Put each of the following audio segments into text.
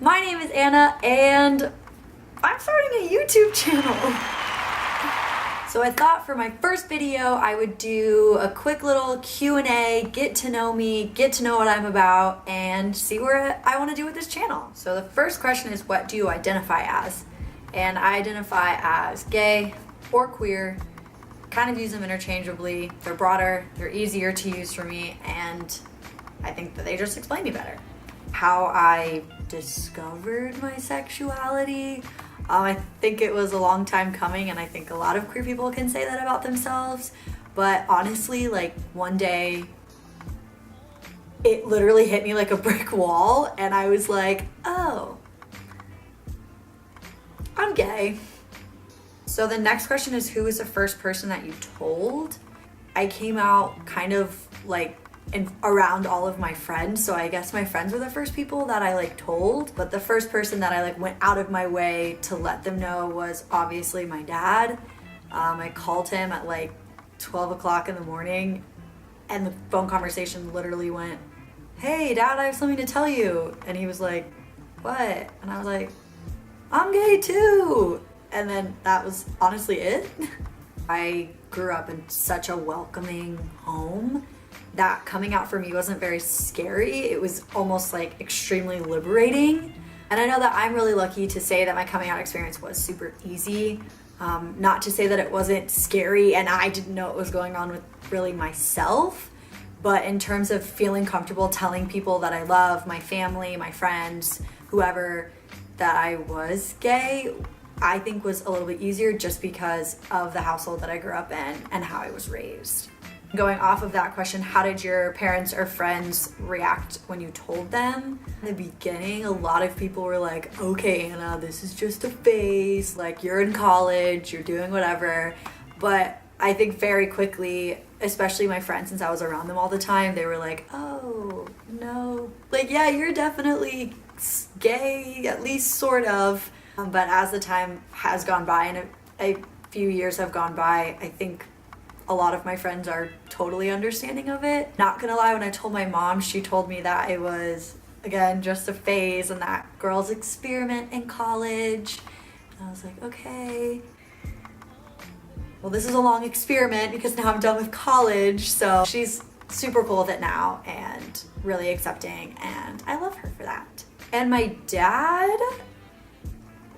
My name is Anna and I'm starting a YouTube channel. So I thought for my first video I would do a quick little Q&A, get to know me, get to know what I'm about, and see where I want to do with this channel. So the first question is, what do you identify as? And I identify as gay or queer, kind of use them interchangeably. They're broader, they're easier to use for me, and I think that they just explain me better. How I discovered my sexuality, I think it was a long time coming, and I think a lot of queer people can say that about themselves, but honestly, like one day it literally hit me like a brick wall and I was like, oh, I'm gay. So the next question is, who was the first person that you told? I came out kind of like around all of my friends, so I guess my friends were the first people that I told, but the first person that I went out of my way to let them know was obviously my dad. I called him at 12 o'clock in the morning and the phone conversation literally went, "Hey Dad, I have something to tell you." And he was like, "What?" And I was like, "I'm gay too." And then that was honestly it. I grew up in such a welcoming home that coming out for me wasn't very scary. It was almost extremely liberating. And I know that I'm really lucky to say that my coming out experience was super easy. Not to say that it wasn't scary and I didn't know what was going on with really myself, but in terms of feeling comfortable telling people that I love, my family, my friends, whoever, that I was gay, I think was a little bit easier just because of the household that I grew up in and how I was raised. Going off of that question, how did your parents or friends react when you told them? In the beginning, a lot of people were like, "Okay, Anna, this is just a phase. You're in college, you're doing whatever." But I think very quickly, especially my friends, since I was around them all the time, they were like, "Oh, no. Yeah, you're definitely gay, at least sort of." But as the time has gone by and a few years have gone by, I think a lot of my friends are totally understanding of it. Not gonna lie, when I told my mom, she told me that it was, again, just a phase and that girls experiment in college. And I was like, okay. Well, this is a long experiment because now I'm done with college. So she's super cool with it now and really accepting, and I love her for that. And my dad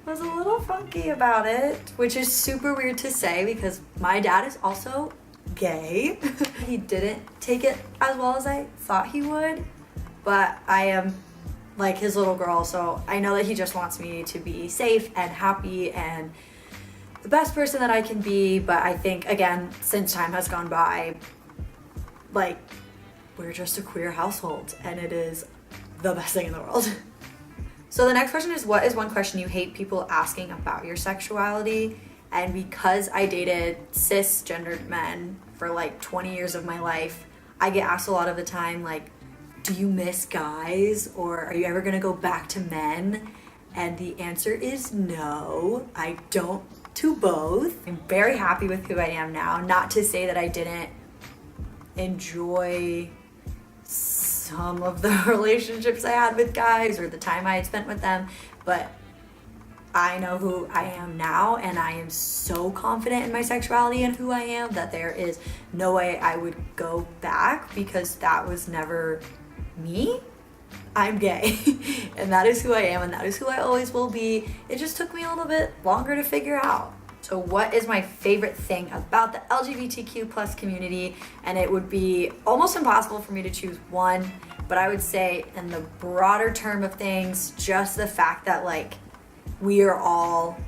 was a little funky about it, which is super weird to say because my dad is also gay. He didn't take it as well as I thought he would, but I am his little girl, so I know that he just wants me to be safe and happy and the best person that I can be. But I think, again, since time has gone by, we're just a queer household and it is the best thing in the world. So the next question is, what is one question you hate people asking about your sexuality? And because I dated cisgendered men for 20 years of my life, I get asked a lot of the time, do you miss guys? Or are you ever gonna go back to men? And the answer is no, I don't to both. I'm very happy with who I am now. Not to say that I didn't enjoy some of the relationships I had with guys or the time I had spent with them, but I know who I am now, and I am so confident in my sexuality and who I am that there is no way I would go back because that was never me. I'm gay and that is who I am and that is who I always will be. It just took me a little bit longer to figure out. So what is my favorite thing about the LGBTQ plus community? And it would be almost impossible for me to choose one, but I would say in the broader term of things, just the fact that we are all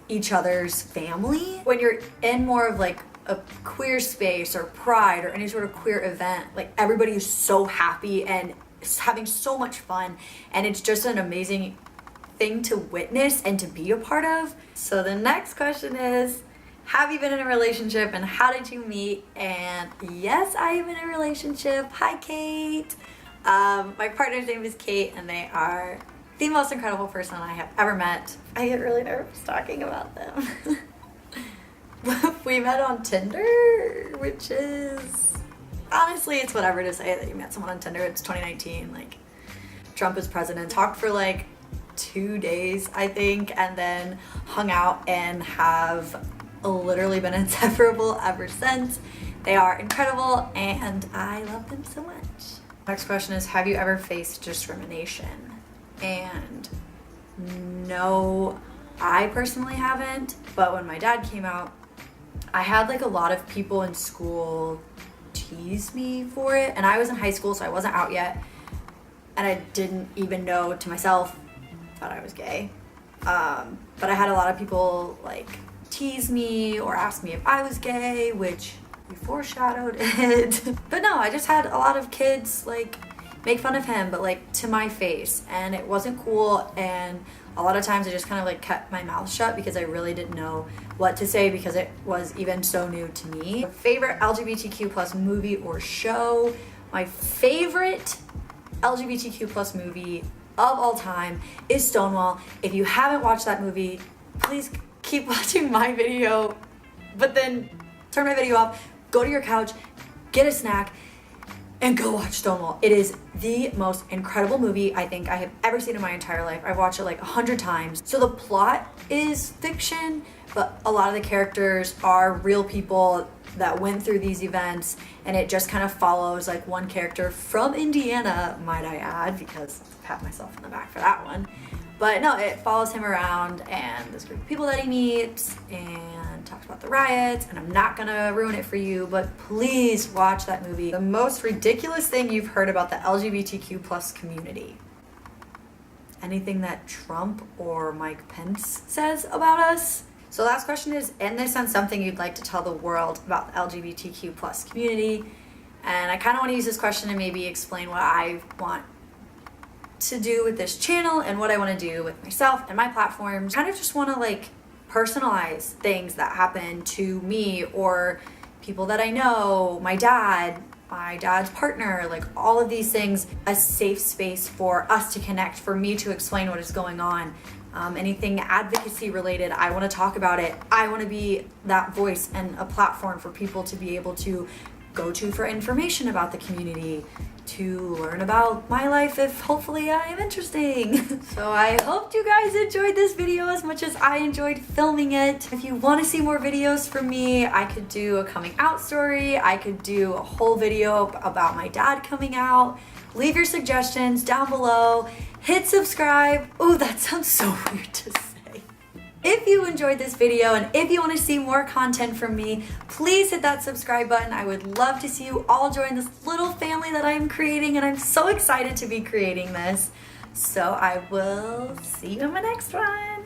each other's family. When you're in more of a queer space or pride or any sort of queer event, everybody is so happy and having so much fun, and it's just an amazing thing to witness and to be a part of. So the next question is, have you been in a relationship and how did you meet? And yes, I am in a relationship. Hi, Kate. My partner's name is Kate and they are the most incredible person I have ever met. I get really nervous talking about them. We met on Tinder, which is, honestly, it's whatever to say that you met someone on Tinder. It's 2019, Trump is president. Talked for 2 days, I think, and then hung out and have literally been inseparable ever since. They are incredible and I love them so much. Next question is, have you ever faced discrimination? And no, I personally haven't, but when my dad came out, I had like a lot of people in school tease me for it, and I was in high school, so I wasn't out yet, and I didn't even know to myself, thought I was gay. But I had a lot of people like tease me or ask me if I was gay, which we foreshadowed it. But no, I just had a lot of kids like make fun of him, but like to my face, and it wasn't cool. And a lot of times I just kind of like kept my mouth shut because I really didn't know what to say because it was even so new to me. Favorite LGBTQ plus movie or show? My favorite LGBTQ plus movie of all time is Stonewall. If you haven't watched that movie, please keep watching my video, but then turn my video off, go to your couch, get a snack, and go watch Stonewall. It is the most incredible movie I think I have ever seen in my entire life. I've watched it like 100 times. So the plot is fiction, but a lot of the characters are real people that went through these events, and it just kind of follows like one character from Indiana, might I add, because I pat myself on the back for that one. But no, it follows him around and this group of people that he meets and talks about the riots, and I'm not gonna ruin it for you, but please watch that movie. The most ridiculous thing you've heard about the LGBTQ plus community? Anything that Trump or Mike Pence says about us? So last question is, end this on something you'd like to tell the world about the LGBTQ plus community. And I kind of want to use this question to maybe explain what I want to do with this channel and what I want to do with myself and my platforms. Kind of just want to like personalize things that happen to me or people that I know, my dad's partner, like all of these things, a safe space for us to connect, for me to explain what is going on. Anything advocacy related, I want to talk about it. I want to be that voice and a platform for people to be able to go to for information about the community, to learn about my life if hopefully I am interesting. So I hope you guys enjoyed this video as much as I enjoyed filming it. If you want to see more videos from me, I could do a coming out story. I could do a whole video about my dad coming out. Leave your suggestions down below. Hit subscribe. Oh, that sounds so weird to say. If you enjoyed this video and if you want to see more content from me, please hit that subscribe button. I would love to see you all join this little family that I'm creating, and I'm so excited to be creating this. So I will see you in my next one.